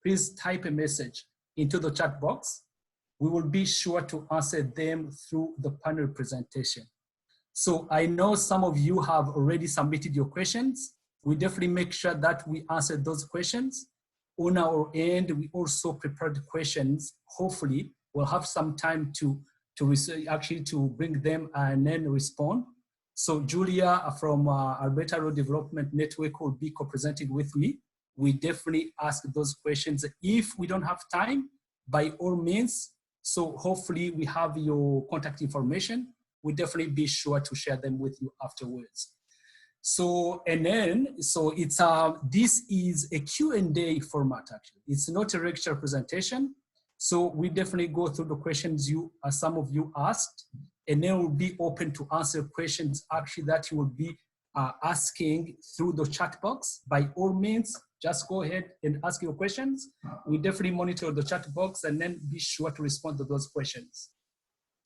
please type a message into the chat box. We will be sure to answer them through the panel presentation. So I know some of you have already submitted your questions. We definitely make sure that we answer those questions. On our end, we also prepared questions. Hopefully, we'll have some time to bring them and then respond. So Julia from Alberta Road Development Network will be co-presenting with me. We definitely ask those questions. If we don't have time, by all means, so hopefully we have your contact information. We'll definitely be sure to share them with you afterwards. So, and then, so it's, this is a Q&A format actually. It's not a lecture presentation. So we definitely go through the questions some of you asked, and then we'll be open to answer questions actually that you will be asking through the chat box. By all means, just go ahead and ask your questions. We definitely monitor the chat box and then be sure to respond to those questions.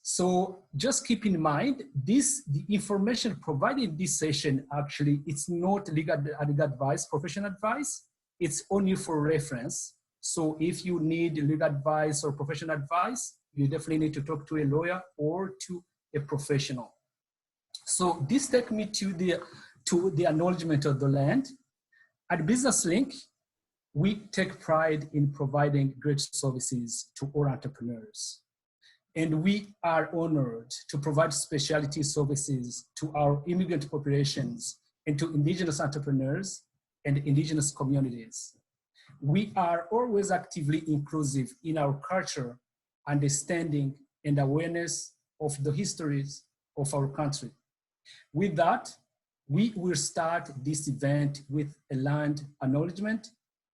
So just keep in mind, the information provided in this session, actually, it's not legal advice, professional advice. It's only for reference. So if you need legal advice or professional advice, you definitely need to talk to a lawyer or to a professional. So this takes me to the acknowledgement of the land. At Business Link, we take pride in providing great services to all entrepreneurs. And we are honored to provide specialty services to our immigrant populations and to indigenous entrepreneurs and indigenous communities. We are always actively inclusive in our culture, understanding, and awareness of the histories of our country. With that, we will start this event with a land acknowledgement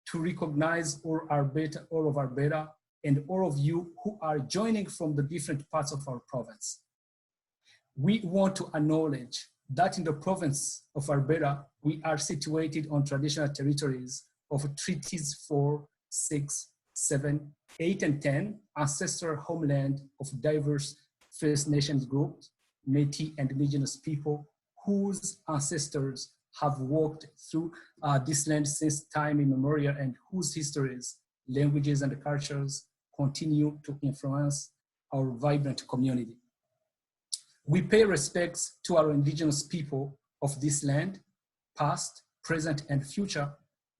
to recognize all of Alberta and all of you who are joining from the different parts of our province. We want to acknowledge that in the province of Alberta, we are situated on traditional territories of Treaties 4, 6, 7, 8, and 10, ancestral homeland of diverse First Nations groups, Métis and indigenous people whose ancestors have walked through this land since time immemorial and whose histories, languages, and cultures continue to influence our vibrant community. We pay respects to our indigenous people of this land, past, present, and future,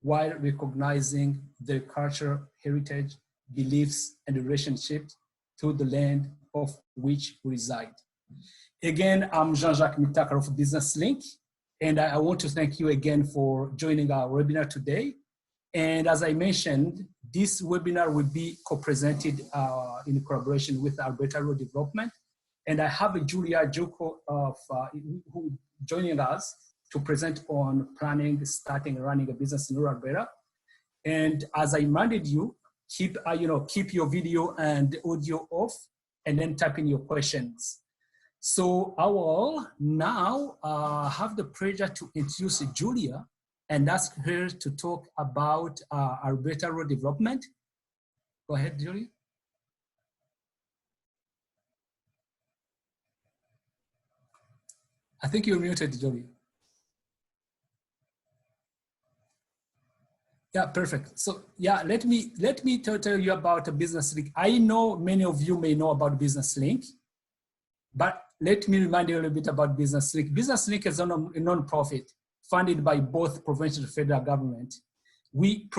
while recognizing their cultural heritage, beliefs, and relationships to the land of which we reside. Again, I'm Jean-Jacques Mitakar of Business Link, and I want to thank you again for joining our webinar today. And as I mentioned, this webinar will be co-presented in collaboration with Alberta Road Development. And I have Julia Joko who joining us to present on planning, starting, and running a business in rural Alberta. And as I reminded you, keep your video and audio off, and then type in your questions. So I will now have the pleasure to introduce Julia and ask her to talk about Alberta Road Development. Go ahead, Julia. I think you're muted, Julia. Yeah, perfect. So yeah, let me tell you about a Business Link. I know many of you may know about Business Link, but let me remind you a little bit about Business Link. Business Link is a non-profit funded by both provincial and federal government. We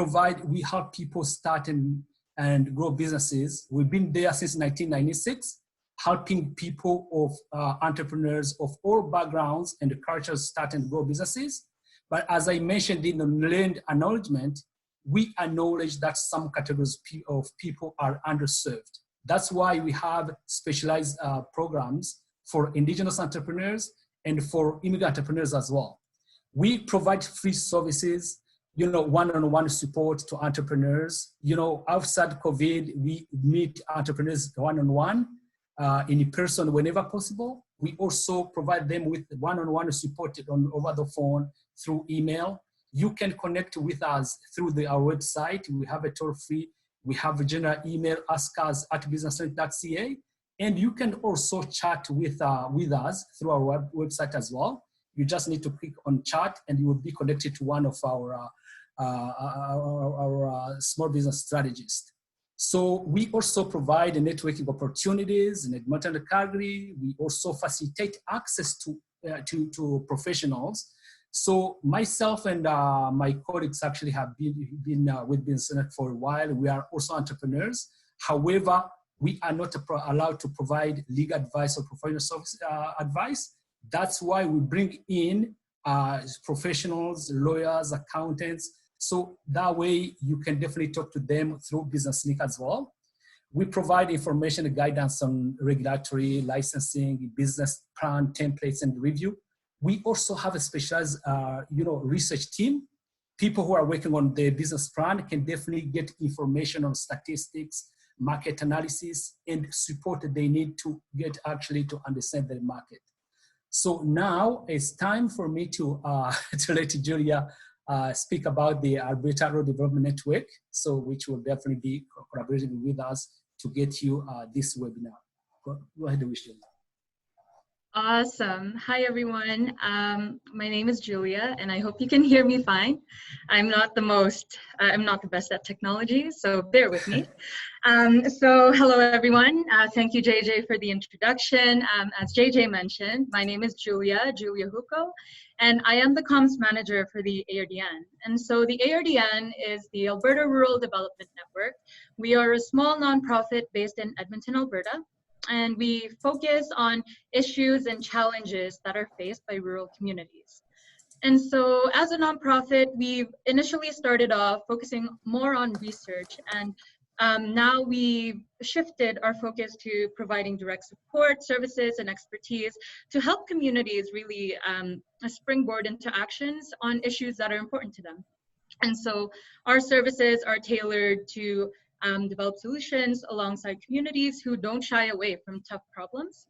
help people start and grow businesses. We've been there since 1996, helping people of entrepreneurs of all backgrounds and cultures start and grow businesses. But as I mentioned in the land acknowledgement, we acknowledge that some categories of people are underserved. That's why we have specialized programs for indigenous entrepreneurs and for immigrant entrepreneurs as well. We provide free services, one-on-one support to entrepreneurs. Outside COVID, we meet entrepreneurs one-on-one, in person whenever possible. We also provide them with one-on-one support over the phone, through email. You can connect with us through our website. We have a toll-free. We have a general email, askus@businesslink.ca. And you can also chat with us through our website as well. You just need to click on chat and you will be connected to one of our our small business strategist. So we also provide networking opportunities in Edmonton and Calgary. We also facilitate access to professionals. So myself and my colleagues actually have been with Business for a while. We are also entrepreneurs. However, we are not allowed to provide legal advice or professional service advice. That's why we bring in professionals, lawyers, accountants. So that way you can definitely talk to them through Business Link as well. We provide information and guidance on regulatory, licensing, business plan, templates, and review. We also have a specialized research team. People who are working on the business plan can definitely get information on statistics, market analysis, and support that they need to get actually to understand the market. So now it's time for me to let Julia speak about the Alberta Rural Development Network, so which will definitely be collaborating with us to get you this webinar. Go ahead, Julia. Awesome. Hi, everyone. My name is Julia, and I hope you can hear me fine. I'm not the best at technology, so bear with me. So hello, everyone. Thank you, JJ, for the introduction. As JJ mentioned, my name is Julia Huko, and I am the comms manager for the ARDN. And so the ARDN is the Alberta Rural Development Network. We are a small nonprofit based in Edmonton, Alberta, and we focus on issues and challenges that are faced by rural communities. And so as a nonprofit, we've initially started off focusing more on research, and now we've shifted our focus to providing direct support, services, and expertise to help communities really springboard into actions on issues that are important to them. And so our services are tailored to develop solutions alongside communities who don't shy away from tough problems.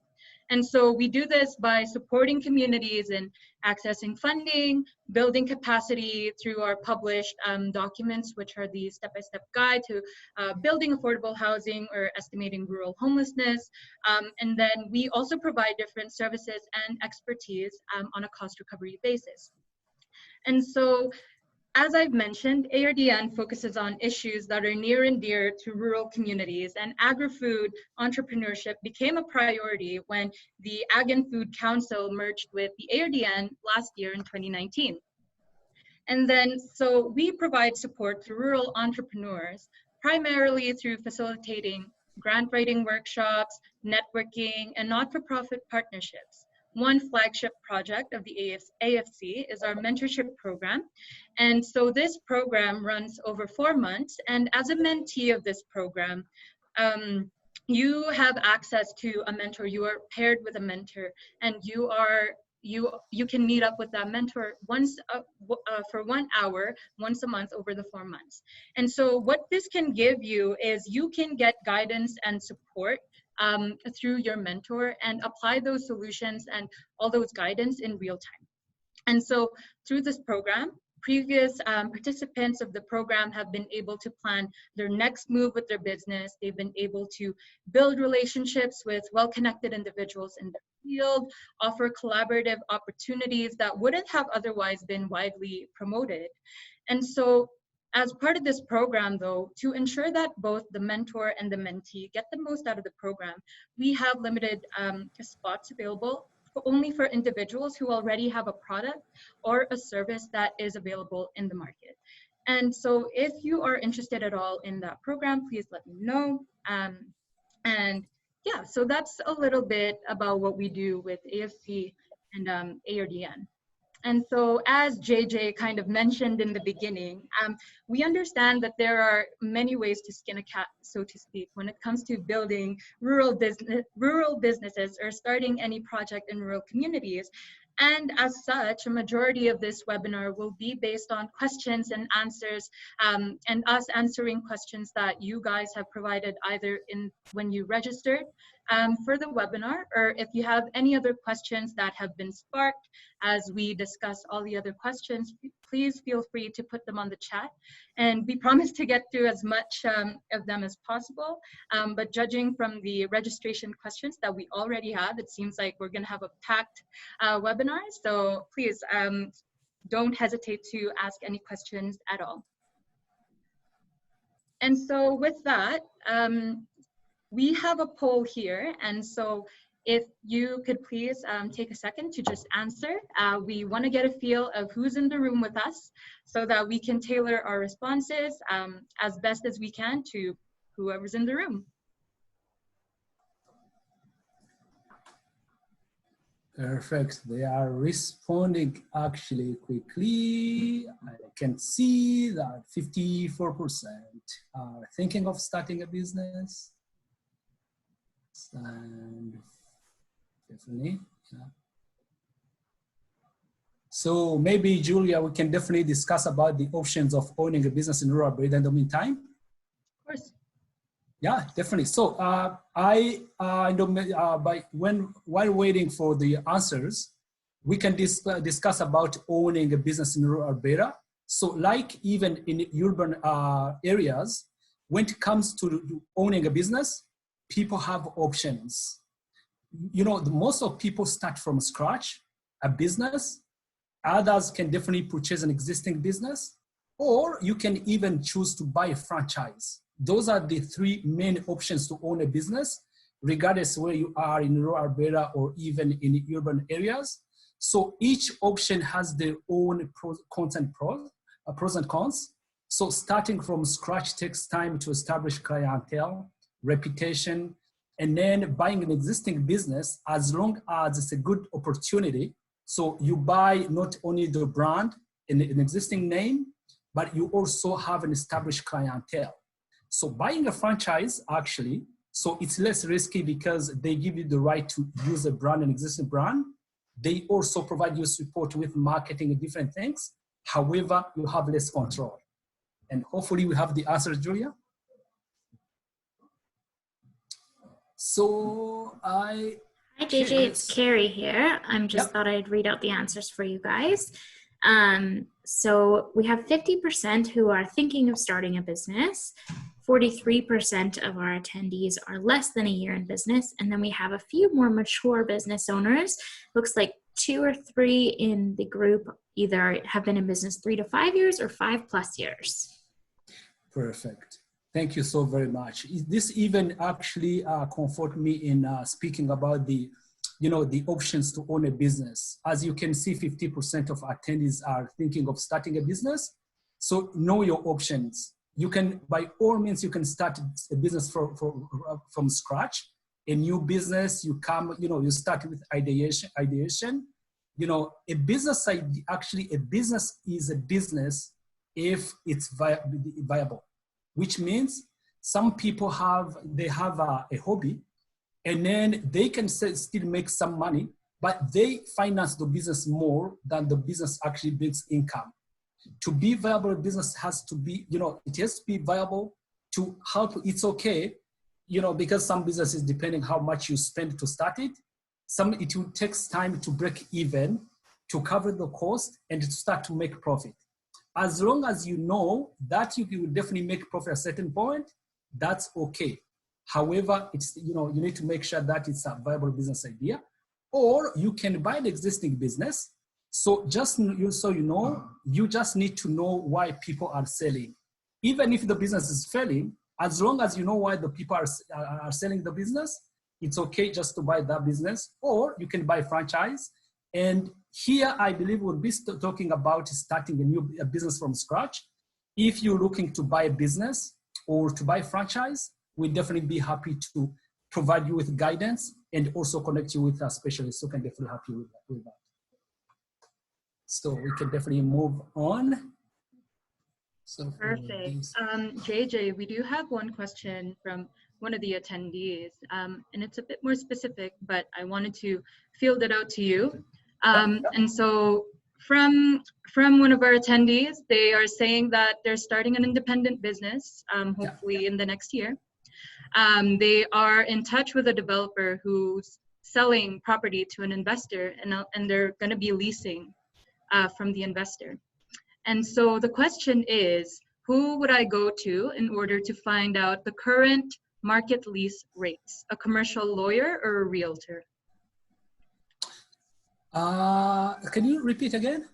And so we do this by supporting communities in accessing funding, building capacity through our published documents, which are the step-by-step guide to building affordable housing or estimating rural homelessness. And then we also provide different services and expertise on a cost recovery basis. And so, as I've mentioned, ARDN focuses on issues that are near and dear to rural communities, and agri-food entrepreneurship became a priority when the Ag and Food Council merged with the ARDN last year in 2019. And then, so we provide support to rural entrepreneurs, primarily through facilitating grant writing workshops, networking, and not-for-profit partnerships. One flagship project of the AFC is our mentorship program. And so this program runs over 4 months. And as a mentee of this program, you have access to a mentor. You are paired with a mentor, and you can meet up with that mentor once for 1 hour, once a month over the 4 months. And so what this can give you is you can get guidance and support through your mentor and apply those solutions and all those guidance in real time. And so through this program, previous participants of the program have been able to plan their next move with their business. They've been able to build relationships with well-connected individuals in the field, offer collaborative opportunities that wouldn't have otherwise been widely promoted. And so as part of this program, though, to ensure that both the mentor and the mentee get the most out of the program, we have limited spots available only for individuals who already have a product or a service that is available in the market. And so if you are interested at all in that program, please let me know. And yeah, so that's a little bit about what we do with AFC and ARDN. And so as JJ kind of mentioned in the beginning, we understand that there are many ways to skin a cat, so to speak, when it comes to building rural businesses or starting any project in rural communities. And as such, a majority of this webinar will be based on questions and answers, and us answering questions that you guys have provided either when you registered for the webinar, or if you have any other questions that have been sparked as we discuss all the other questions, please feel free to put them on the chat. And we promise to get through as much of them as possible. But judging from the registration questions that we already have, it seems like we're going to have a packed webinar. So please don't hesitate to ask any questions at all. And so with that, we have a poll here. And so if you could please take a second to just answer. We want to get a feel of who's in the room with us so that we can tailor our responses as best as we can to whoever's in the room. Perfect. They are responding actually quickly. I can see that 54% are thinking of starting a business. And definitely, yeah. So maybe, Julia, we can definitely discuss about the options of owning a business in rural Alberta in the meantime. Of course. Yeah, definitely. So while waiting for the answers, we can discuss about owning a business in rural Alberta. So like even in urban areas, when it comes to owning a business, people have options. You know, most of people start from scratch, a business. Others can definitely purchase an existing business, or you can even choose to buy a franchise. Those are the three main options to own a business, regardless where you are in rural Alberta or even in urban areas. So each option has their own pros and cons. So starting from scratch takes time to establish clientele, reputation, and then buying an existing business, as long as it's a good opportunity. So you buy not only the brand in an existing name, but you also have an established clientele. So buying a franchise actually, so it's less risky because they give you the right to use a brand, an existing brand. They also provide you support with marketing and different things. However, you have less control. And hopefully we have the answers, Julia. So Hi JJ, it's Carrie here. Thought I'd read out the answers for you guys. So we have 50% who are thinking of starting a business. 43% of our attendees are less than a year in business. And then we have a few more mature business owners. Looks like 2 or 3 in the group either have been in business 3 to 5 years or 5+ years. Perfect. Thank you so very much. This even actually comfort me in speaking about the options to own a business. As you can see, 50% of attendees are thinking of starting a business. So know your options. You can, by all means, you can start a business from scratch. A new business, you start with ideation. You know, a business is a business if it's viable, which means some people have a hobby, and then they can still make some money, but they finance the business more than the business actually brings income. To be viable, business has to be, it has to be viable to help. It's okay, because some businesses, depending how much you spend to start it, it will take time to break even, to cover the cost, and to start to make profit. As long as you know that you will definitely make profit at a certain point, that's okay. However, it's, you need to make sure that it's a viable business idea, or you can buy the existing business. So you just need to know why people are selling. Even if the business is failing, as long as you know why the people are selling the business, it's okay just to buy that business, or you can buy franchise. And here, I believe we'll be talking about starting a business from scratch. If you're looking to buy a business or to buy franchise, we'll definitely be happy to provide you with guidance and also connect you with a specialist who can definitely help you with that. So we can definitely move on. So perfect. JJ, we do have one question from one of the attendees, and it's a bit more specific, but I wanted to field it out to you. And so from one of our attendees, they are saying that they're starting an independent business, hopefully in the next year. They are in touch with a developer who's selling property to an investor, and they're going to be leasing from the investor. And so the question is, who would I go to in order to find out the current market lease rates? A commercial lawyer or a realtor? Can you repeat again?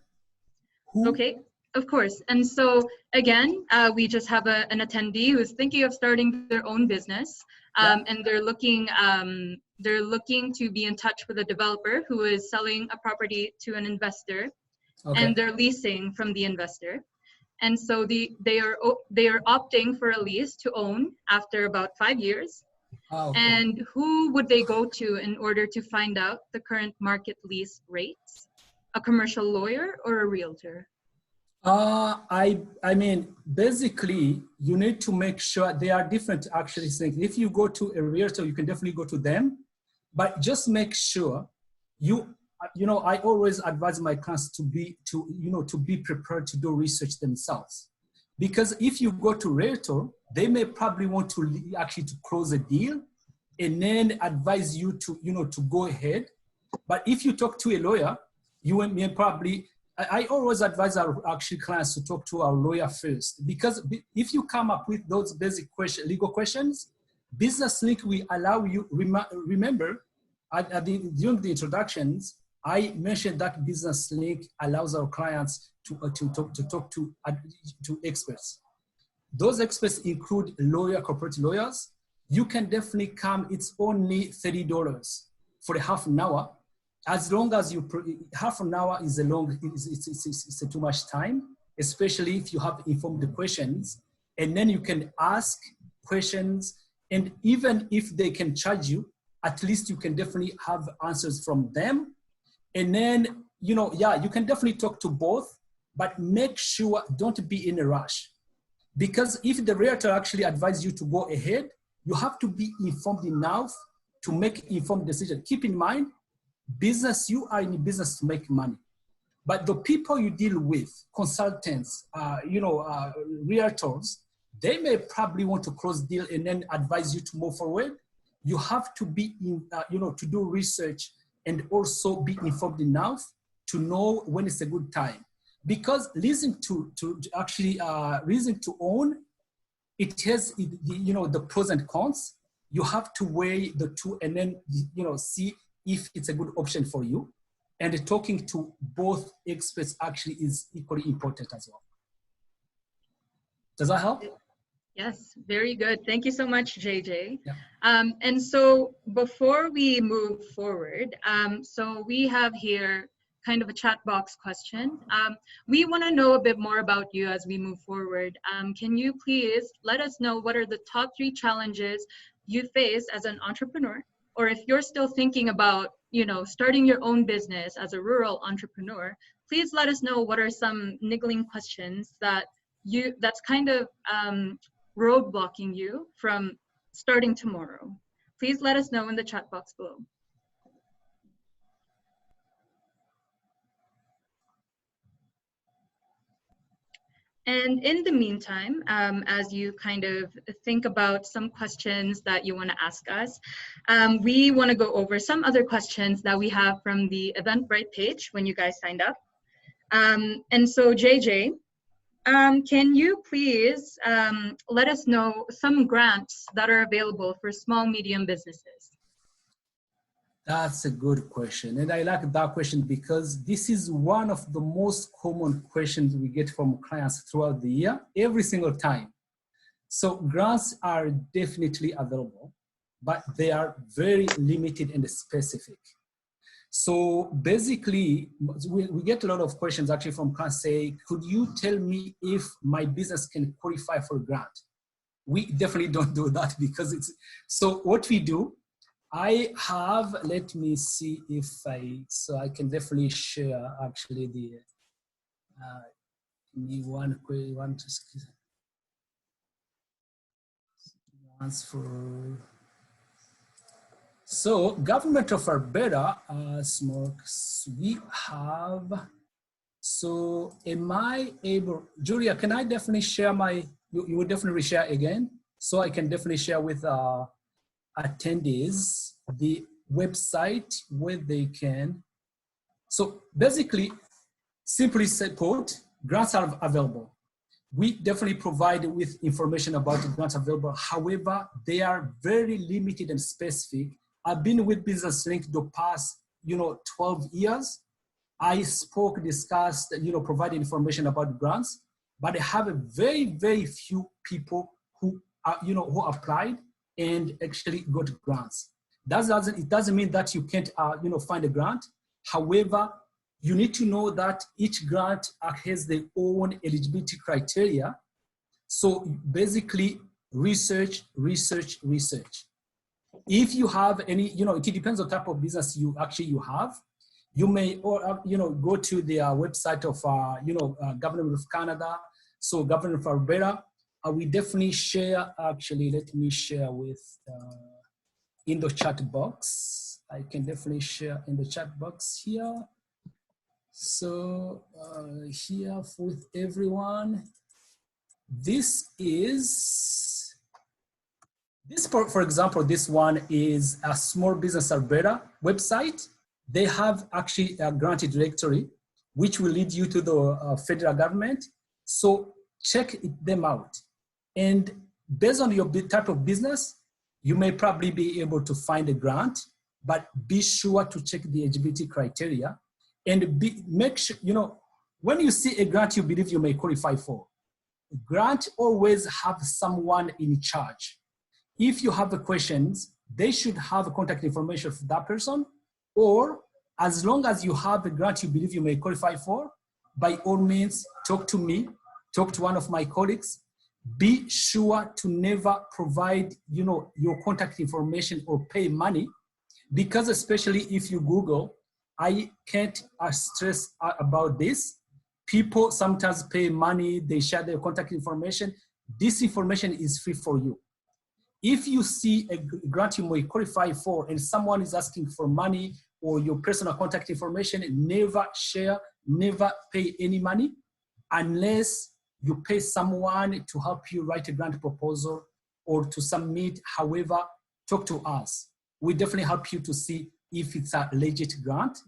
Who? Okay, of course. And so again, we just have an attendee who's thinking of starting their own business, and they're looking to be in touch with a developer who is selling a property to an investor, and they're leasing from the investor. And so they are opting for a lease to own after about 5 years. And who would they go to in order to find out the current market lease rates? A commercial lawyer or a realtor? I mean, basically, you need to make sure there are different actually things. If you go to a realtor, you can definitely go to them, but just make sure I always advise my clients to be prepared to do research themselves. Because if you go to realtor, they may probably want to actually to close a deal and then advise you to go ahead. But if you talk to a lawyer, you may probably, I always advise our actually clients to talk to our lawyer first, because if you come up with those basic legal questions, Business Link will allow you, remember, during the introductions, I mentioned that Business Link allows our clients to talk to experts. Those experts include corporate lawyers. You can definitely come, it's only $30 for a half an hour. As long as half an hour is it's too much time, especially if you have informed questions, and then you can ask questions, and even if they can charge you, at least you can definitely have answers from them. And then, you can definitely talk to both, but make sure don't be in a rush. Because if the realtor actually advises you to go ahead, you have to be informed enough to make informed decision. Keep in mind, you are in business to make money. But the people you deal with, consultants, realtors, they may probably want to close deal and then advise you to move forward. You have to be to do research and also be informed enough to know when it's a good time. Because leasing to own, it has the pros and cons. You have to weigh the two and then see if it's a good option for you. And talking to both experts actually is equally important as well. Does that help? Yes, very good. Thank you so much, JJ. Yeah. And so before we move forward, so we have here kind of a chat box question. We want to know a bit more about you as we move forward. Can you please let us know what are the top 3 challenges you face as an entrepreneur? Or if you're still thinking about, starting your own business as a rural entrepreneur, please let us know what are some niggling questions that's kind of roadblocking you from starting tomorrow. Please let us know in the chat box below. And in the meantime, as you kind of think about some questions that you want to ask us, we want to go over some other questions that we have from the Eventbrite page when you guys signed up. And so JJ, can you please let us know some grants that are available for small, medium businesses? That's a good question. And I like that question because this is one of the most common questions we get from clients throughout the year, every single time. So grants are definitely available, but they are very limited and specific. So basically, we get a lot of questions actually from clients say, could you tell me if my business can qualify for a grant? We definitely don't do that because so what we do, let me see if so I can definitely share actually the, so Government of Alberta, we have, so am I able, Julia, can I definitely share you would definitely share again? So I can definitely share with attendees the website where they can. So basically, simply put, grants are available. We definitely provide with information about the grants available. However, they are very limited and specific. I've been with Business Link the past, 12 years. I spoke, discussed, provided information about grants, but I have a very, very few people who are, who applied and actually got grants. It doesn't mean that you can't, find a grant. However, you need to know that each grant has their own eligibility criteria. So basically, research. If you have any, it depends on the type of business you have. You may, or go to the website of, Government of Canada, so Government of Alberta. We definitely share. Actually, let me share with in the chat box. I can definitely share in the chat box here. So here with everyone. This, for example, this one is a Small Business Alberta website. They have actually a grant directory, which will lead you to the federal government. So check them out. And based on your type of business, you may probably be able to find a grant, but be sure to check the eligibility criteria and make sure, when you see a grant you believe you may qualify for, grant always have someone in charge. If you have the questions, they should have a contact information for that person, or as long as you have a grant you believe you may qualify for, by all means, talk to me, talk to one of my colleagues. Be sure to never provide, your contact information or pay money, because especially if you Google, I can't stress about this. People sometimes pay money, they share their contact information. This information is free for you. If you see a grant you may qualify for and someone is asking for money or your personal contact information, never share, never pay any money unless you pay someone to help you write a grant proposal or to submit. However, talk to us. We definitely help you to see if it's a legit grant,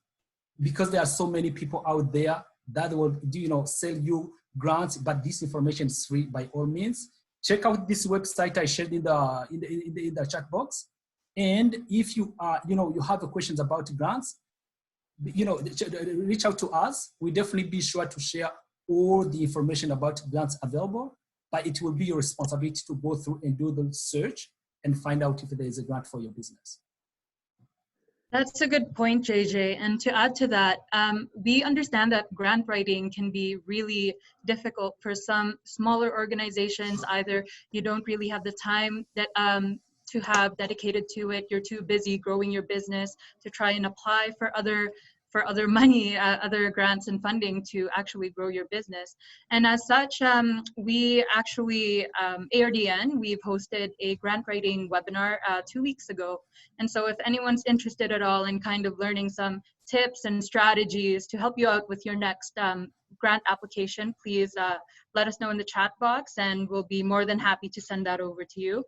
because there are so many people out there that will sell you grants, but this information is free. By all means, check out this website I shared in the chat box. And if you you have questions about grants, reach out to us. We definitely be sure to share all the information about grants available, but it will be your responsibility to go through and do the search and find out if there is a grant for your business. That's a good point, JJ. And to add to that, we understand that grant writing can be really difficult for some smaller organizations. Either you don't really have the time that to have dedicated to it, you're too busy growing your business to try and apply for other money, other grants and funding to actually grow your business. And as such, we actually, ARDN, we've hosted a grant writing webinar 2 weeks ago. And so if anyone's interested at all in kind of learning some tips and strategies to help you out with your next grant application, please let us know in the chat box and we'll be more than happy to send that over to you.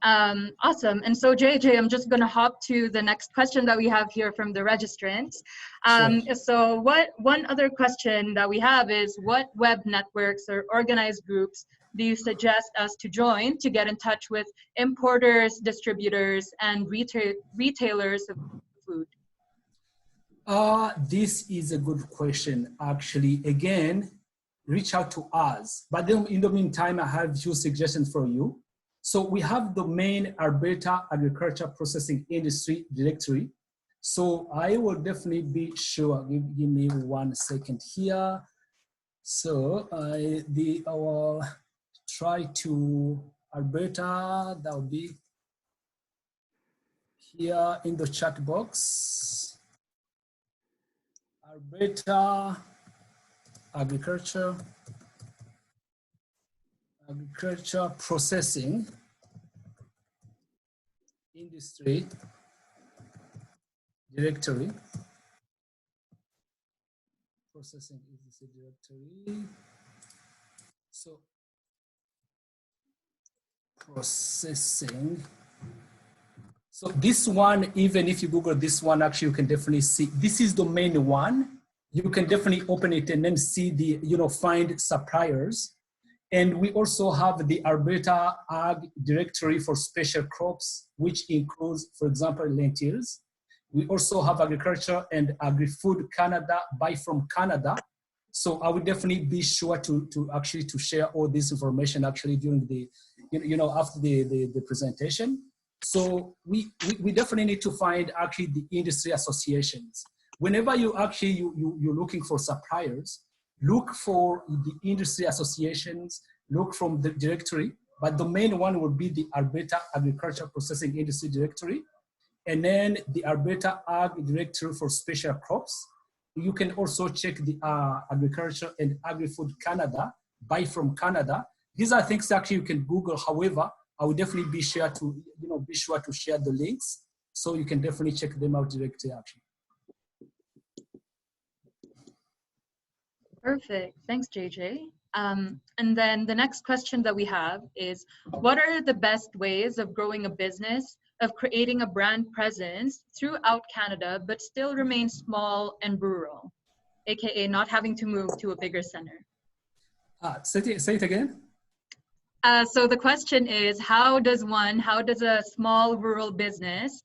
Awesome. And so JJ, I'm just going to hop to the next question that we have here from the registrants. Sure. So one other question that we have is, what web networks or organized groups do you suggest us to join to get in touch with importers, distributors, and retailers of food? This is a good question, actually. Again, reach out to us. But then in the meantime, I have a few suggestions for you. So we have the main Alberta Agriculture Processing Industry Directory. So I will definitely be sure, give me 1 second here. So I will try to Alberta, that will be here in the chat box. Alberta Agriculture Processing Industry Directory. Processing Industry Directory. So processing. So this one, even if you Google this one, actually you can definitely see, this is the main one. You can definitely open it and then see the, find suppliers. And we also have the Alberta Ag Directory for special crops, which includes, for example, lentils. We also have Agriculture and Agri-Food Canada, Buy from Canada. So I would definitely be sure to share all this information actually during the, after the presentation. So we definitely need to find actually the industry associations. Whenever you're looking for suppliers, look for the industry associations, look from the directory, but the main one would be the Alberta Agriculture Processing Industry Directory, and then the Alberta Ag Directory for Special Crops. You can also check the Agriculture and Agri-Food Canada, Buy from Canada. These are things actually you can Google. However, I will definitely be sure to share the links so you can definitely check them out directly actually. Perfect. Thanks, JJ. And then the next question that we have is, what are the best ways of growing a business, of creating a brand presence throughout Canada, but still remain small and rural, aka not having to move to a bigger center? Say it again. So the question is, how does a small rural business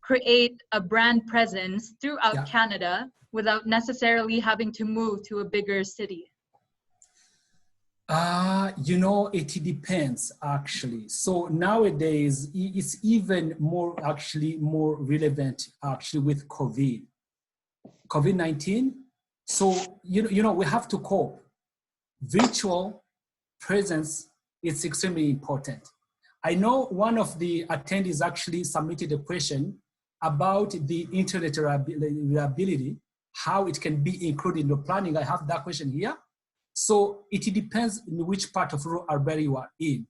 create a brand presence throughout Canada without necessarily having to move to a bigger city? It depends actually. So nowadays, it's even more relevant actually with COVID-19. So, we have to cope. Virtual presence is extremely important. I know one of the attendees actually submitted a question about the internet reliability, how it can be included in the planning. I have that question here. So it depends in which part of rural Alberta you are in.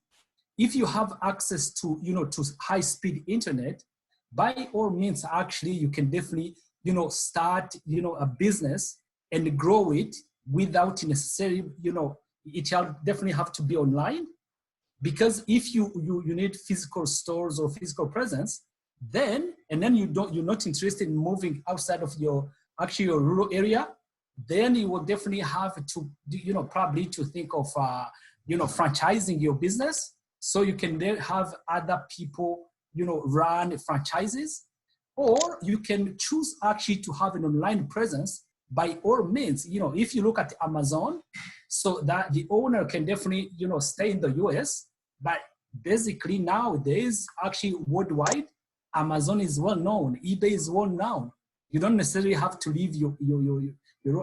If you have access to, to high-speed internet, by all means, actually, you can definitely, start, a business and grow it without necessarily, it shall definitely have to be online. Because if you need physical stores or physical presence, then you're not interested in moving outside of your rural area, then you will definitely have to, probably to think of, franchising your business so you can then have other people, run franchises, or you can choose actually to have an online presence by all means. If you look at Amazon, so that the owner can definitely, stay in the US, but basically nowadays, actually worldwide, Amazon is well known, eBay is well known. You don't necessarily have to leave your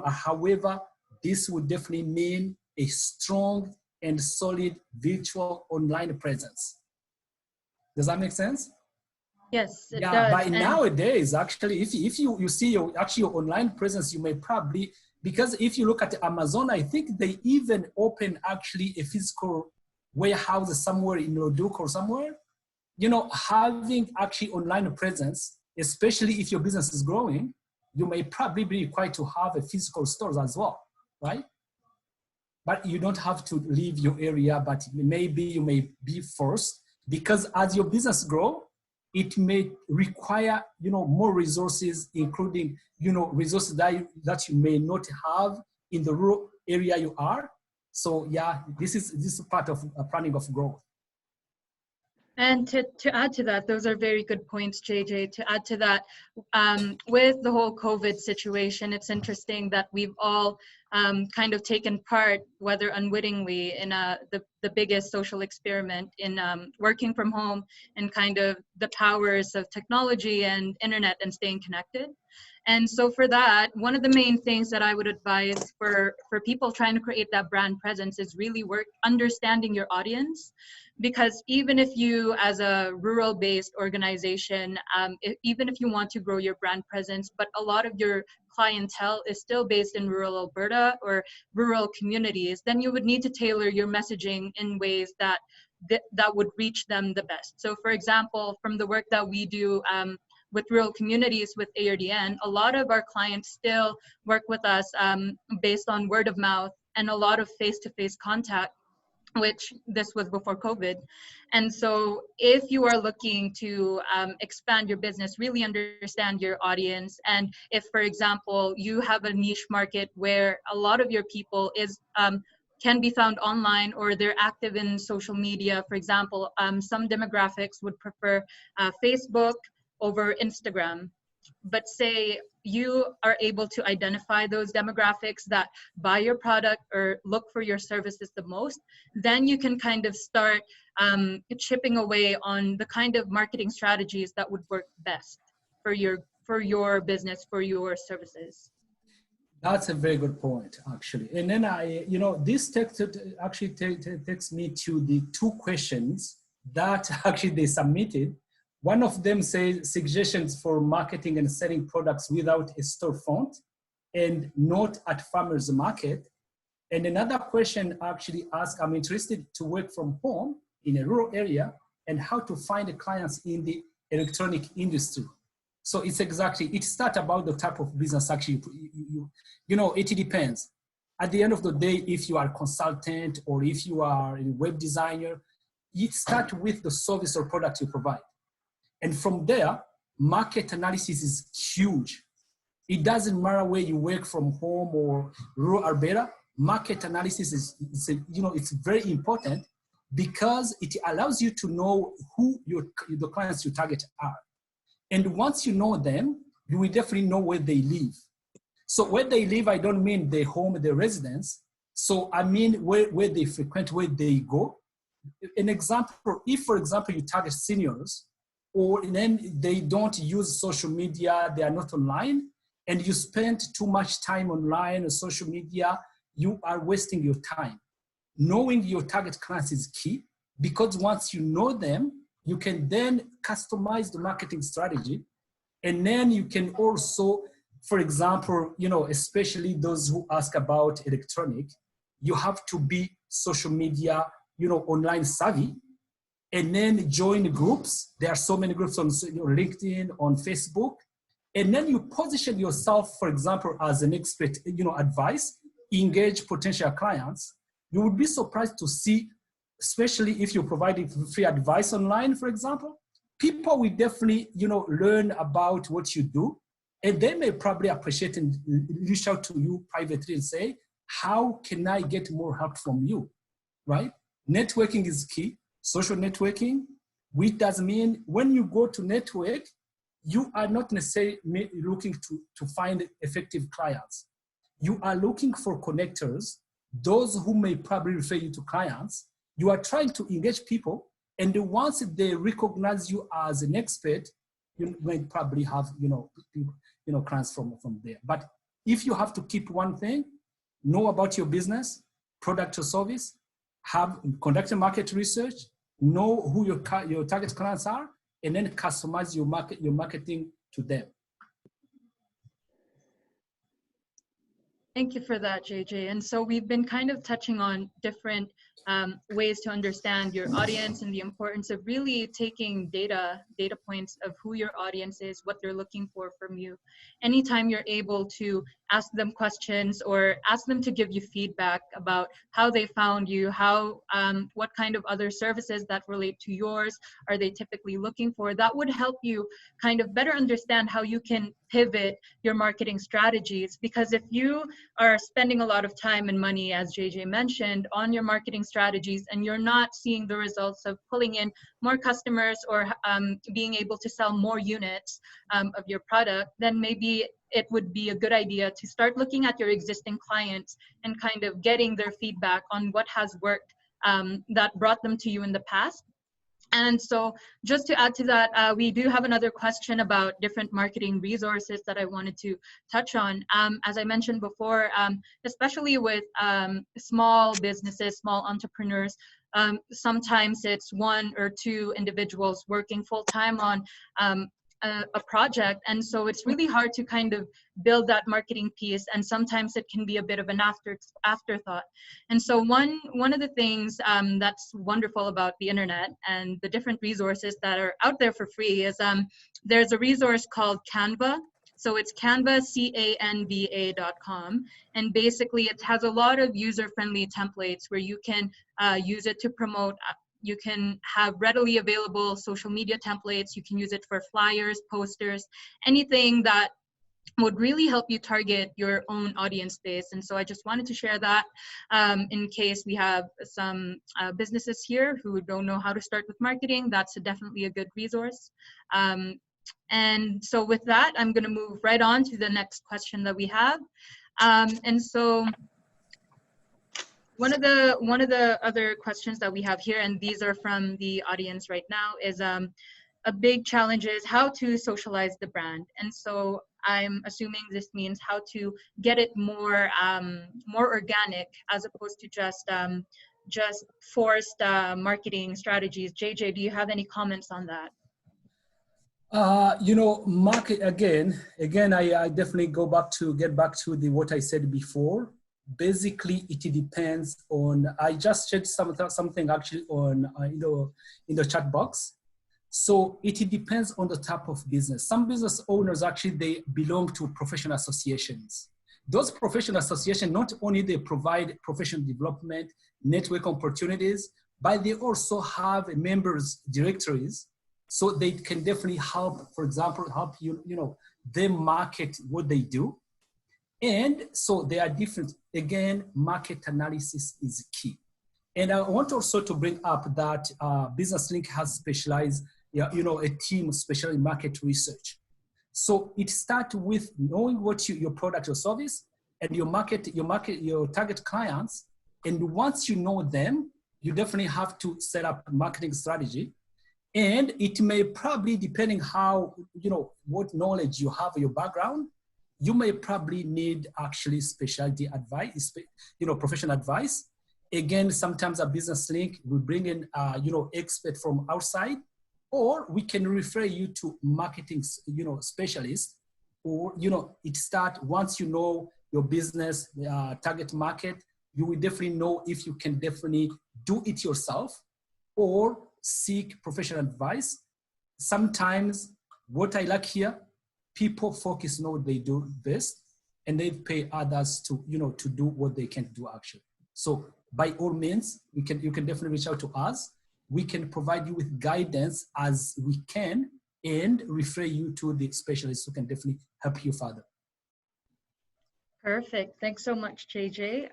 however, this would definitely mean a strong and solid virtual online presence. Does that make sense? Yes, it does. But nowadays, actually, if you see your online presence, you may probably, because if you look at Amazon, I think they even open actually a physical warehouse somewhere in Roduk or somewhere. Having actually online presence, especially if your business is growing, you may probably be required to have a physical stores as well, right? But you don't have to leave your area, but maybe you may be forced, because as your business grow, it may require, more resources, including, resources that you may not have in the rural area you are. So yeah, this is part of a planning of growth. And to add to that, those are very good points, JJ. To add to that, with the whole COVID situation, it's interesting that we've all kind of taken part, whether unwittingly, in the biggest social experiment in working from home and kind of the powers of technology and internet and staying connected. And so for that, one of the main things that I would advise for people trying to create that brand presence is really understanding your audience. Because even if you, as a rural-based organization, even if you want to grow your brand presence, but a lot of your clientele is still based in rural Alberta or rural communities, then you would need to tailor your messaging in ways that would reach them the best. So for example, from the work that we do with rural communities with ARDN, a lot of our clients still work with us based on word of mouth and a lot of face-to-face contact, which this was before COVID. And so if you are looking to expand your business, really understand your audience. And if, for example, you have a niche market where a lot of your people can be found online, or they're active in social media, for example, some demographics would prefer Facebook, over Instagram. But say you are able to identify those demographics that buy your product or look for your services the most, then you can kind of start chipping away on the kind of marketing strategies that would work best for your business, for your services. That's a very good point, actually. And then this text actually takes me to the two questions that actually they submitted. One of them says suggestions for marketing and selling products without a storefront and not at farmers market. And another question actually asks, I'm interested to work from home in a rural area and how to find clients in the electronic industry. So it's exactly, it starts about the type of business actually, it depends. At the end of the day, if you are a consultant or if you are a web designer, it starts with the service or product you provide. And from there, market analysis is huge. It doesn't matter where you work from home or rural Alberta, market analysis it's very important because it allows you to know who the clients you target are. And once you know them, you will definitely know where they live. So where they live, I don't mean their home, their residence. So I mean where they frequent, where they go. An example, if for example, you target seniors, or then they don't use social media, they are not online, and you spend too much time online or social media, you are wasting your time. Knowing your target clients is key because once you know them, you can then customize the marketing strategy. And then you can also, for example, especially those who ask about electronic, you have to be social media, online savvy, and then join groups. There are so many groups on LinkedIn, on Facebook. And then you position yourself, for example, as an expert, advice, engage potential clients. You would be surprised to see, especially if you're providing free advice online, for example, people will definitely, learn about what you do. And they may probably appreciate and reach out to you privately and say, how can I get more help from you, right? Networking is key. Social networking, which does mean when you go to network, you are not necessarily looking to find effective clients. You are looking for connectors, those who may probably refer you to clients. You are trying to engage people, and once they recognize you as an expert, you might probably have, clients from there. But if you have to keep one thing, know about your business, product or service, conduct a market research, know who your target clients are, and then customize your marketing to them. Thank you for that, JJ. And so we've been kind of touching on different ways to understand your audience and the importance of really taking data points of who your audience is, what they're looking for from you. Anytime you're able to ask them questions or ask them to give you feedback about how they found you, what kind of other services that relate to yours are they typically looking for, that would help you kind of better understand how you can pivot your marketing strategies. Because if you are spending a lot of time and money, as JJ mentioned, on your marketing strategies, and you're not seeing the results of pulling in more customers or being able to sell more units of your product, then maybe it would be a good idea to start looking at your existing clients and kind of getting their feedback on what has worked that brought them to you in the past. And so just to add to that, we do have another question about different marketing resources that I wanted to touch on. As I mentioned before, especially with small businesses, small entrepreneurs, sometimes it's one or two individuals working full-time on a project, and so it's really hard to kind of build that marketing piece, and sometimes it can be a bit of an afterthought. And so one of the things that's wonderful about the internet and the different resources that are out there for free is there's a resource called Canva. So it's Canva, canva.com, and basically it has a lot of user-friendly templates where you can use it to promote. You can have readily available social media templates. You can use it for flyers, posters, anything that would really help you target your own audience base. And so I just wanted to share that in case we have some businesses here who don't know how to start with marketing. That's definitely a good resource. And so with that, I'm going to move right on to the next question that we have. And so one of the other questions that we have here, and these are from the audience right now, is a big challenge is how to socialize the brand. And so I'm assuming this means how to get it more more organic, as opposed to just forced marketing strategies. JJ, do you have any comments on that? You know, market again, I definitely get back to what I said before. Basically, it depends on, I just shared something actually on, in the chat box. So it depends on the type of business. Some business owners actually, they belong to professional associations. Those professional associations, not only they provide professional development, network opportunities, but they also have members directories. So they can definitely help, for example, help them market what they do. And so they are different. Again, market analysis is key. And I want also to bring up that Business Link has specialized, a team specialized in market research. So it starts with knowing what your product or service and your target clients. And once you know them, you definitely have to set up a marketing strategy. And it may probably, depending how, what knowledge you have, your background, you may probably need actually specialty advice, professional advice. Again, sometimes a Business Link will bring in, expert from outside, or we can refer you to marketing, specialists, or, it starts once you know your business target market, you will definitely know if you can definitely do it yourself or seek professional advice. Sometimes what I like here, people focus on what they do best, and they pay others to, to do what they can't do actually. So by all means, you can definitely reach out to us. We can provide you with guidance as we can and refer you to the specialists who can definitely help you further. Perfect. Thanks so much, JJ.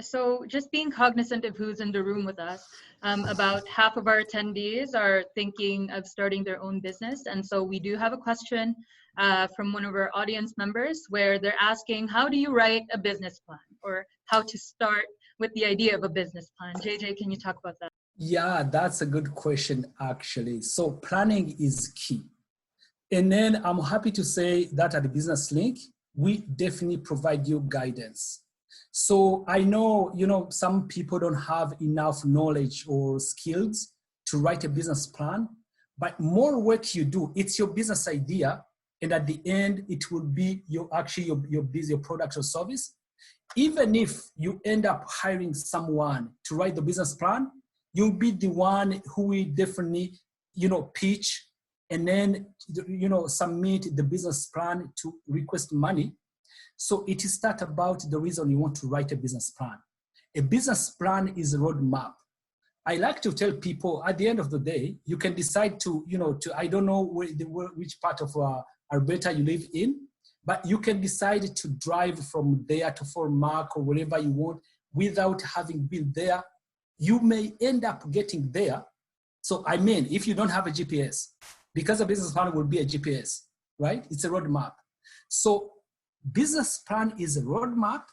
So just being cognizant of who's in the room with us, about half of our attendees are thinking of starting their own business. And so we do have a question from one of our audience members where they're asking, how do you write a business plan, or how to start with the idea of a business plan? JJ, can you talk about that? Yeah, that's a good question, actually. So planning is key. And then I'm happy to say that at the Business Link, we definitely provide you guidance. So I know, some people don't have enough knowledge or skills to write a business plan, but more work you do, it's your business idea. And at the end, it will be your product or service. Even if you end up hiring someone to write the business plan, you'll be the one who will definitely, pitch and then, submit the business plan to request money. So it is not about the reason you want to write a business plan. A business plan is a roadmap. I like to tell people at the end of the day, you can decide to, I don't know which part of Alberta you live in, but you can decide to drive from there to Fort Mac or wherever you want without having been there. You may end up getting there. So I mean, if you don't have a GPS, because a business plan will be a GPS, right? It's a roadmap. So business plan is a roadmap.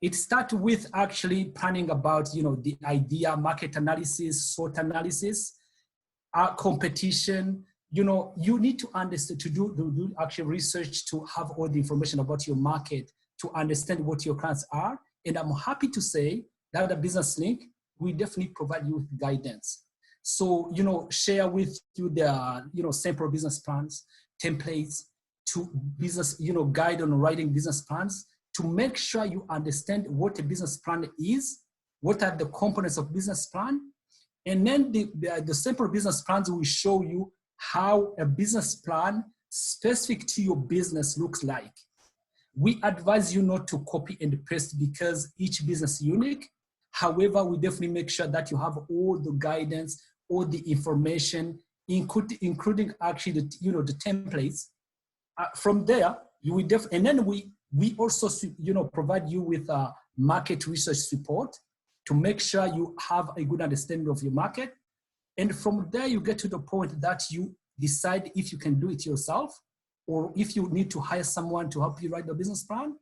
It starts with actually planning about, the idea, market analysis, SWOT analysis, competition. You need to understand, to do actual research, to have all the information about your market, to understand what your clients are. And I'm happy to say that the Business Link, we definitely provide you with guidance. So, share with you the, sample business plans, templates, to business, guide on writing business plans, to make sure you understand what a business plan is, what are the components of business plan, and then the simple business plans will show you how a business plan specific to your business looks like. We advise you not to copy and paste because each business is unique. However, we definitely make sure that you have all the guidance, all the information, including actually the templates. From there, you will and then we also provide you with a market research support to make sure you have a good understanding of your market. And from there, you get to the point that you decide if you can do it yourself or if you need to hire someone to help you write the business plan.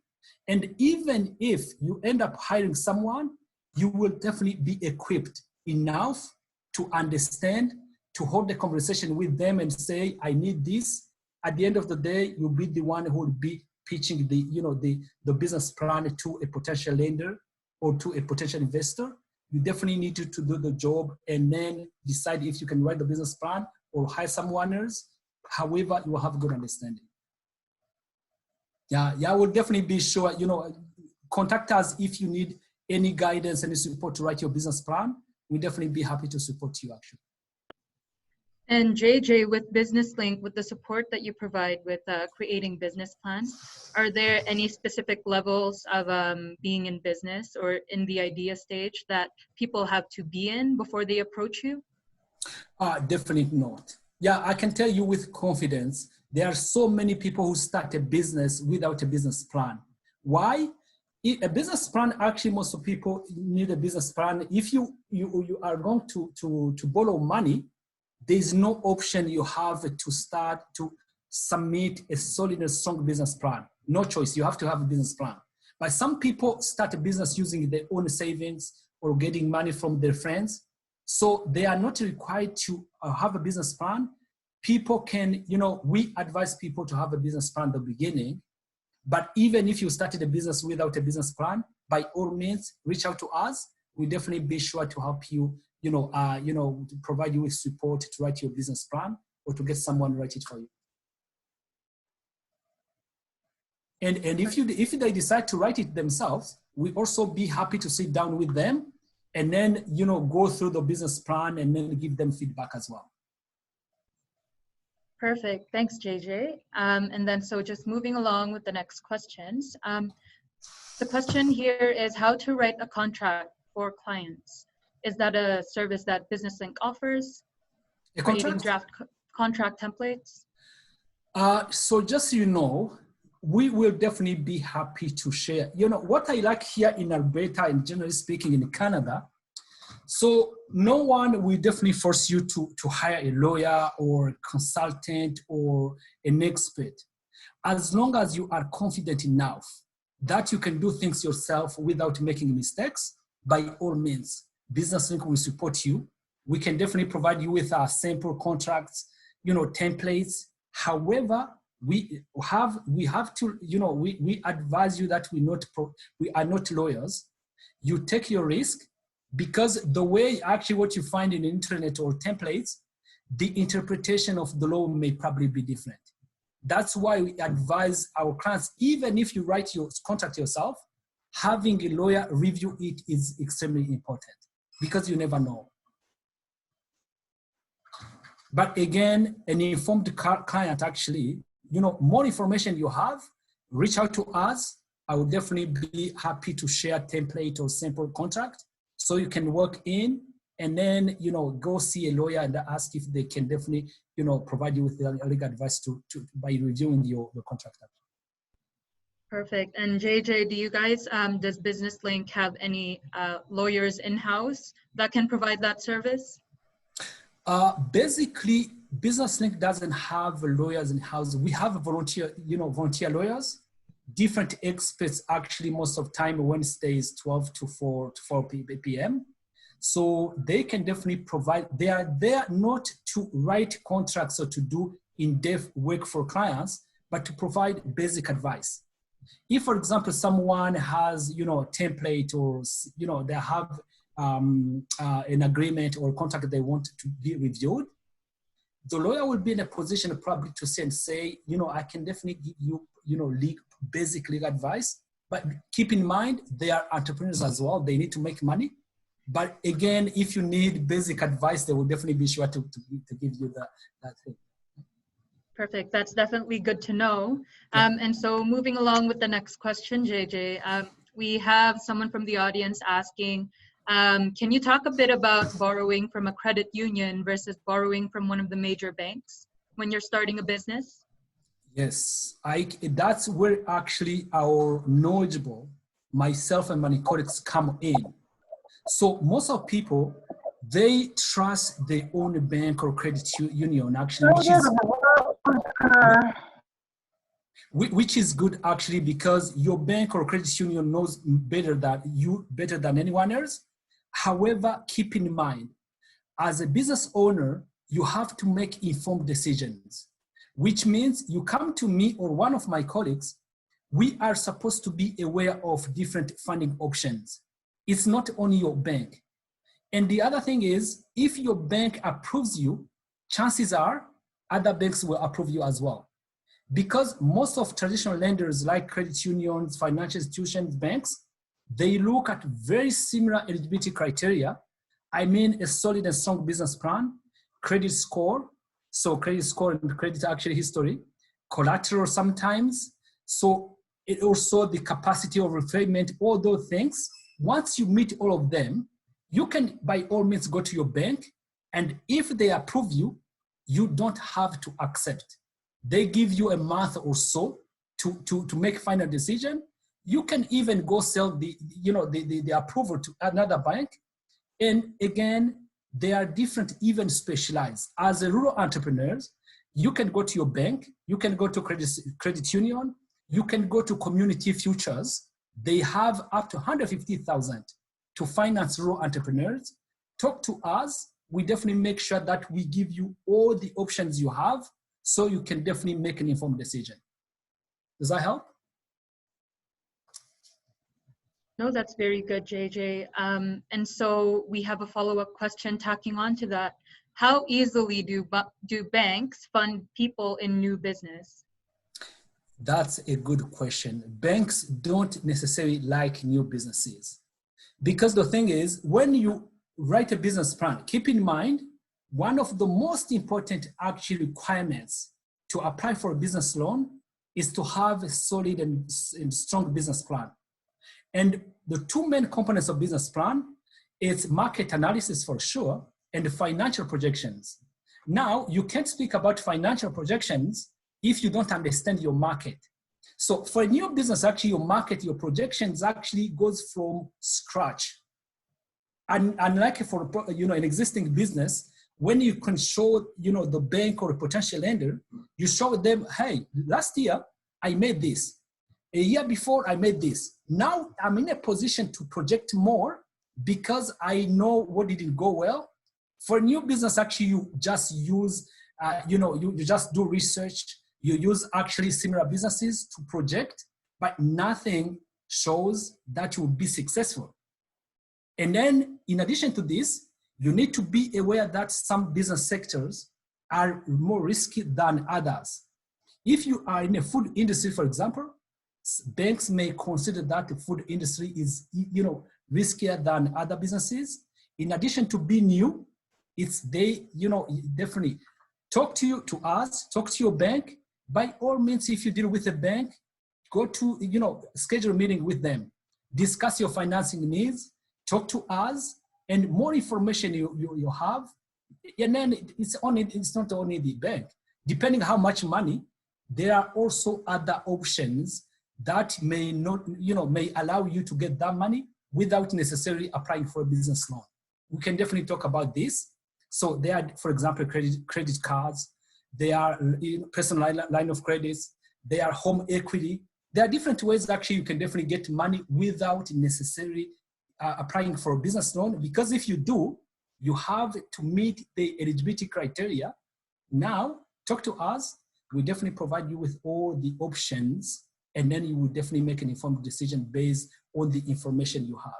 And even if you end up hiring someone, you will definitely be equipped enough to understand, to hold the conversation with them and say, I need this. At the end of the day, you'll be the one who will be pitching the business plan to a potential lender or to a potential investor. You definitely need to do the job and then decide if you can write the business plan or hire someone else. However, you will have a good understanding. Yeah, I will definitely be sure, contact us if you need any guidance, any support to write your business plan. We'll definitely be happy to support you actually. And JJ, with BusinessLink, with the support that you provide with creating business plans, are there any specific levels of being in business or in the idea stage that people have to be in before they approach you? Definitely not. Yeah, I can tell you with confidence, there are so many people who start a business without a business plan. Why? A business plan, actually, most of people need a business plan. If you are going to borrow money, there's no option you have to start to submit a solid and strong business plan. No choice, you have to have a business plan. But some people start a business using their own savings or getting money from their friends. So they are not required to have a business plan. People can, we advise people to have a business plan at the beginning. But even if you started a business without a business plan, by all means, reach out to us. We'll definitely be sure to help you, to provide you with support to write your business plan or to get someone to write it for you. And if they decide to write it themselves, we also be happy to sit down with them and then, go through the business plan and then give them feedback as well. Perfect. Thanks, JJ. And then, so just moving along with the next questions. The question here is how to write a contract for clients. Is that a service that BusinessLink offers? Creating draft contract templates? So just so we will definitely be happy to share. What I like here in Alberta and generally speaking in Canada, so no one will definitely force you to hire a lawyer or a consultant or an expert. As long as you are confident enough that you can do things yourself without making mistakes, by all means, BusinessLink will support you. We can definitely provide you with our sample contracts, templates. However, we have to, we advise you that we are not lawyers. You take your risk, because the way actually what you find in the internet or templates, the interpretation of the law may probably be different. That's why we advise our clients, even if you write your contract yourself, having a lawyer review it is extremely important because you never know. But again, an informed client actually, more information you have, reach out to us. I would definitely be happy to share template or sample contract so you can work in and then, go see a lawyer and ask if they can definitely, provide you with legal advice by reviewing your contract. Perfect. And JJ, do you guys, does BusinessLink have any lawyers in-house that can provide that service? Basically, BusinessLink doesn't have lawyers in-house. We have volunteer lawyers, different experts actually most of time Wednesdays 12 to 4 p.m. So they can definitely provide, they are there not to write contracts or to do in-depth work for clients, but to provide basic advice. If, for example, someone has, a template or, they have an agreement or contract they want to be reviewed, the lawyer will be in a position probably to say, I can definitely give you, basic legal advice, but keep in mind, they are entrepreneurs as well. They need to make money. But again, if you need basic advice, they will definitely be sure to give you that thing. Perfect. That's definitely good to know. And so moving along with the next question, JJ, we have someone from the audience asking, can you talk a bit about borrowing from a credit union versus borrowing from one of the major banks when you're starting a business? Yes, that's where actually our knowledgeable, myself and my colleagues come in. So most of people, they trust their own bank or credit union actually, which is good actually, because your bank or credit union knows better than anyone else. However, keep in mind, as a business owner, you have to make informed decisions, which means you come to me or one of my colleagues, we are supposed to be aware of different funding options. It's not only your bank. And the other thing is, if your bank approves you, chances are other banks will approve you as well. Because most of traditional lenders like credit unions, financial institutions, banks, they look at very similar eligibility criteria. I mean, a solid and strong business plan, credit score, so credit score and credit actually history, collateral sometimes, so it also the capacity of repayment, all those things. Once you meet all of them, you can by all means go to your bank, and if they approve you, you don't have to accept. They give you a month or so to make final decision. You can even go sell the approval to another bank. And again, they are different, even specialized. As a rural entrepreneurs, you can go to your bank, you can go to credit union, you can go to community futures. They have up to 150,000 to finance rural entrepreneurs. Talk to us. We definitely make sure that we give you all the options you have, so you can definitely make an informed decision. Does that help? No, that's very good, JJ. And so we have a follow-up question tacking on to that. How easily do banks fund people in new business? That's a good question. Banks don't necessarily like new businesses, because the thing is, when you write a business plan, keep in mind, one of the most important actual requirements to apply for a business loan is to have a solid and strong business plan. And the two main components of business plan is market analysis for sure, and financial projections. Now, you can't speak about financial projections if you don't understand your market. So for a new business, actually your market, your projections actually goes from scratch. And unlike for an existing business, when you can show the bank or a potential lender, you show them, hey, last year I made this. A year before I made this. Now I'm in a position to project more because I know what didn't go well. For a new business, actually, you just use, you just do research. You use actually similar businesses to project, but nothing shows that you will be successful. And then in addition to this, you need to be aware that some business sectors are more risky than others. If you are in a food industry, for example, banks may consider that the food industry is, riskier than other businesses. In addition to being new, definitely talk to us, talk to your bank. By all means, if you deal with a bank, go to, schedule a meeting with them, discuss your financing needs, talk to us, and more information you have. And then it's not only the bank. Depending how much money, there are also other options that may not, may allow you to get that money without necessarily applying for a business loan. We can definitely talk about this. So there are, for example, credit cards, there are personal line of credits, there are home equity. There are different ways actually you can definitely get money without necessarily applying for a business loan, because if you do, you have to meet the eligibility criteria. Now, talk to us. We definitely provide you with all the options, and then you will definitely make an informed decision based on the information you have.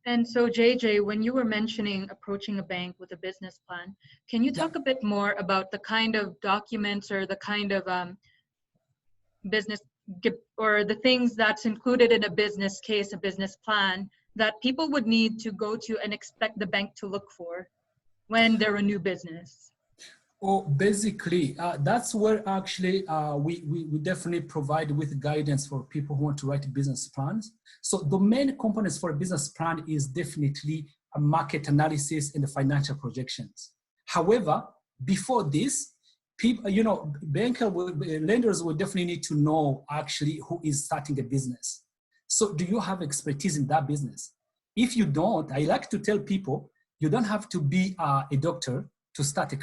And so, JJ, when you were mentioning approaching a bank with a business plan, can you talk a bit more about the kind of documents or the kind of business or the things that's included in a business case, a business plan, that people would need to go to and expect the bank to look for when they're a new business? Oh, basically, that's where actually we definitely provide with guidance for people who want to write business plans. So the main components for a business plan is definitely a market analysis and the financial projections. However, before this, people, lenders will definitely need to know actually who is starting a business. So do you have expertise in that business? If you don't, I like to tell people, you don't have to be a doctor to start a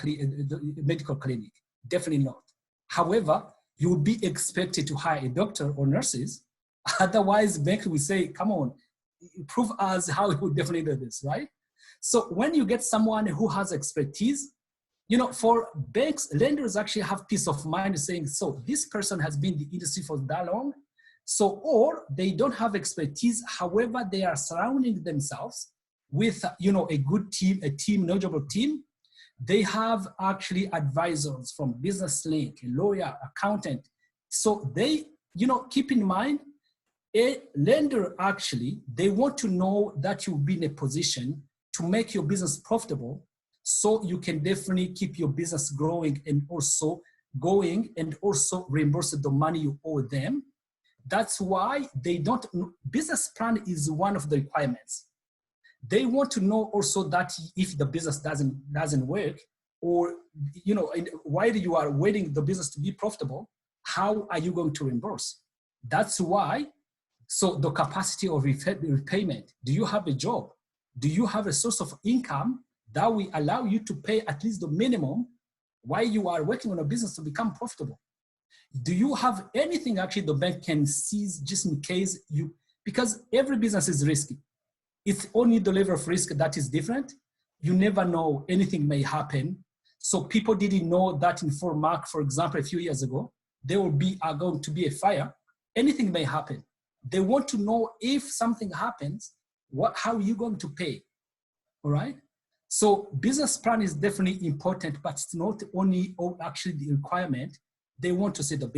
medical clinic. Definitely not. However, you will be expected to hire a doctor or nurses. Otherwise, bank will say, come on, prove us how you definitely do this, right? So when you get someone who has expertise, for banks, lenders actually have peace of mind saying, so this person has been in the industry for that long. So, or they don't have expertise. However, they are surrounding themselves with, a good team, knowledgeable team. They have actually advisors from Business Link, a lawyer, accountant. So they, keep in mind, a lender actually, they want to know that you'll be in a position to make your business profitable, so you can definitely keep your business growing and also going and also reimburse the money you owe them. That's why business plan is one of the requirements. They want to know also that if the business doesn't work, or, while you are waiting the business to be profitable, how are you going to reimburse? That's why, so the capacity of repayment, do you have a job? Do you have a source of income that will allow you to pay at least the minimum while you are working on a business to become profitable? Do you have anything actually the bank can seize just in case because every business is risky. It's only the level of risk that is different. You never know, anything may happen. So people didn't know that in Fort Mac, for example, a few years ago, there are going to be a fire. Anything may happen. They want to know if something happens, how are you going to pay? All right. So business plan is definitely important, but it's not only actually the requirement. They want to see the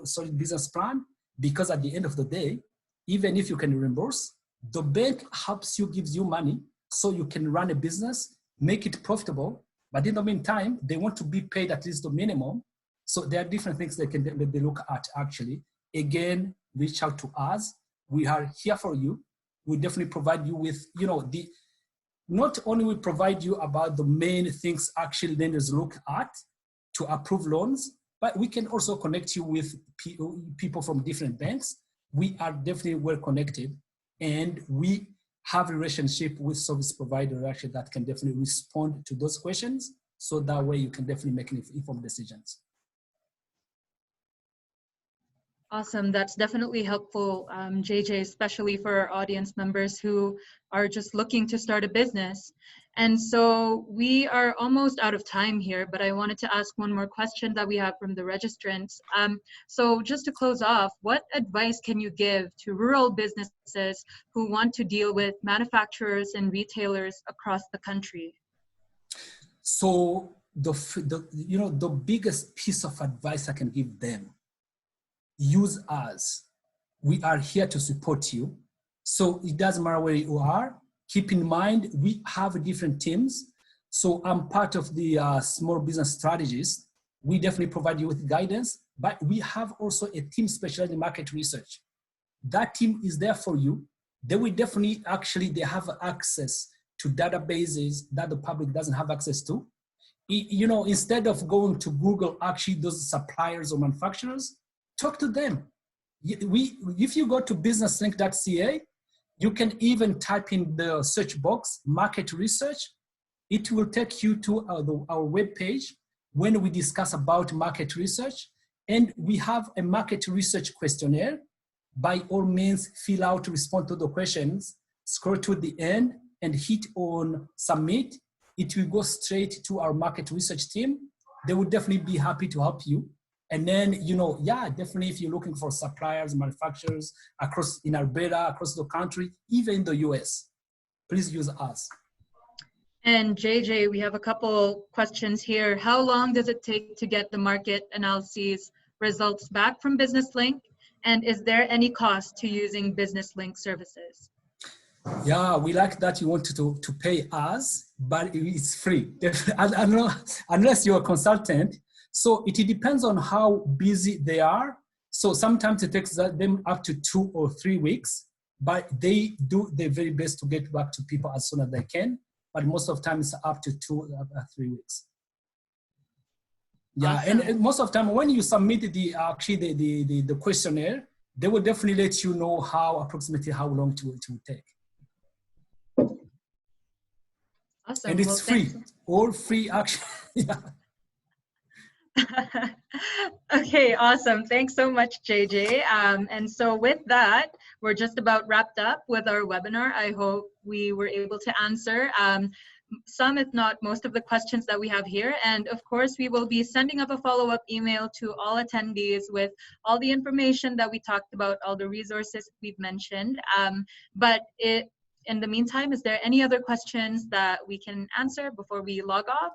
solid business plan, because at the end of the day, even if you can reimburse, the bank helps you, gives you money so you can run a business, make it profitable. But in the meantime, they want to be paid at least the minimum. So there are different things they look at actually. Again, reach out to us. We are here for you. We definitely provide you with, not only we provide you about the main things actually lenders look at to approve loans, but we can also connect you with people from different banks. We are definitely well connected, and we have a relationship with service providers actually that can definitely respond to those questions. So that way you can definitely make informed decisions. Awesome. That's definitely helpful, JJ, especially for our audience members who are just looking to start a business. And so we are almost out of time here, but I wanted to ask one more question that we have from the registrants. So just to close off, what advice can you give to rural businesses who want to deal with manufacturers and retailers across the country? So the biggest piece of advice I can give them, use us. We are here to support you. So it doesn't matter where you are. Keep in mind, we have different teams. So I'm part of the small business strategist. We definitely provide you with guidance, but we have also a team specialized in market research. That team is there for you. They will definitely they have access to databases that the public doesn't have access to. Instead of going to Google, actually those suppliers or manufacturers, talk to them. If you go to businesslink.ca, you can even type in the search box, market research. It will take you to our webpage when we discuss about market research. And we have a market research questionnaire. By all means, fill out, respond to the questions, scroll to the end and hit on submit. It will go straight to our market research team. They will definitely be happy to help you. And then, definitely if you're looking for suppliers, manufacturers in Alberta, across the country, even in the US, please use us. And JJ, we have a couple questions here. How long does it take to get the market analyses results back from Business Link? And is there any cost to using Business Link services? Yeah, we like that you want to pay us, but it's free. Unless you're a consultant. So it depends on how busy they are. So sometimes it takes them up to 2 or 3 weeks, but they do their very best to get back to people as soon as they can. But most of the time it's up to 2 or 3 weeks. Yeah, awesome. And most of the time when you submit the questionnaire, they will definitely let you know approximately how long it will take. Awesome. And it's free, all free actually. Yeah. Okay, awesome. Thanks so much, JJ. And so with that, we're just about wrapped up with our webinar. I hope we were able to answer some, if not most, of the questions that we have here. And of course, we will be sending up a follow-up email to all attendees with all the information that we talked about, all the resources we've mentioned. In the meantime, is there any other questions that we can answer before we log off?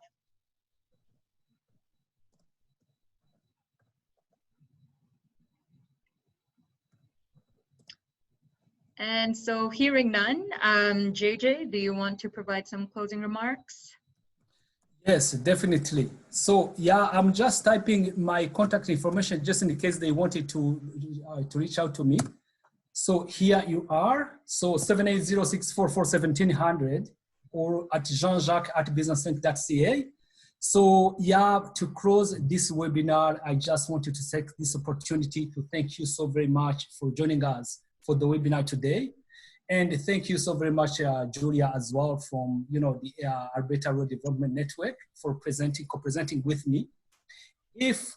And so hearing none, JJ, do you want to provide some closing remarks? Yes, definitely. So yeah, I'm just typing my contact information just in case they wanted to reach out to me. So here you are. So 780-644-1700 or at jeanjacques@businesslink.ca. So yeah, to close this webinar, I just wanted to take this opportunity to thank you so very much for joining us for the webinar today. And thank you so very much, Julia, as well, from the Alberta Road Development Network for co-presenting with me. If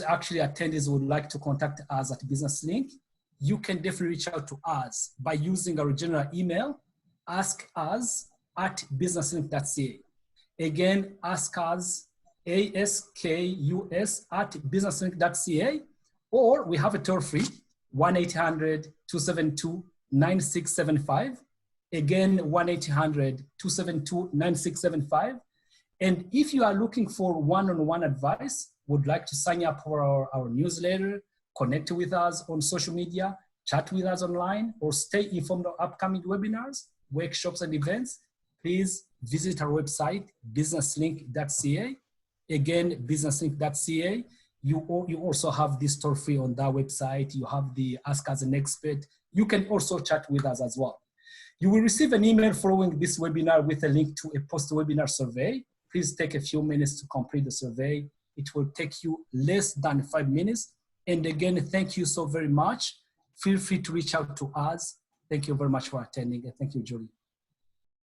actually attendees would like to contact us at Business Link, you can definitely reach out to us by using our general email, askus@businesslink.ca. Again, askus, askus@businesslink.ca, or we have a toll free, 1-800-272-9675. Again, 1-800-272-9675. And if you are looking for one-on-one advice, would like to sign up for our newsletter, connect with us on social media, chat with us online, or stay informed of upcoming webinars, workshops, and events, please visit our website, businesslink.ca. Again, businesslink.ca. You also have this toll free on that website. You have the Ask As an Expert. You can also chat with us as well. You will receive an email following this webinar with a link to a post-webinar survey. Please take a few minutes to complete the survey. It will take you less than 5 minutes. And again, thank you so very much. Feel free to reach out to us. Thank you very much for attending, and thank you, Julie.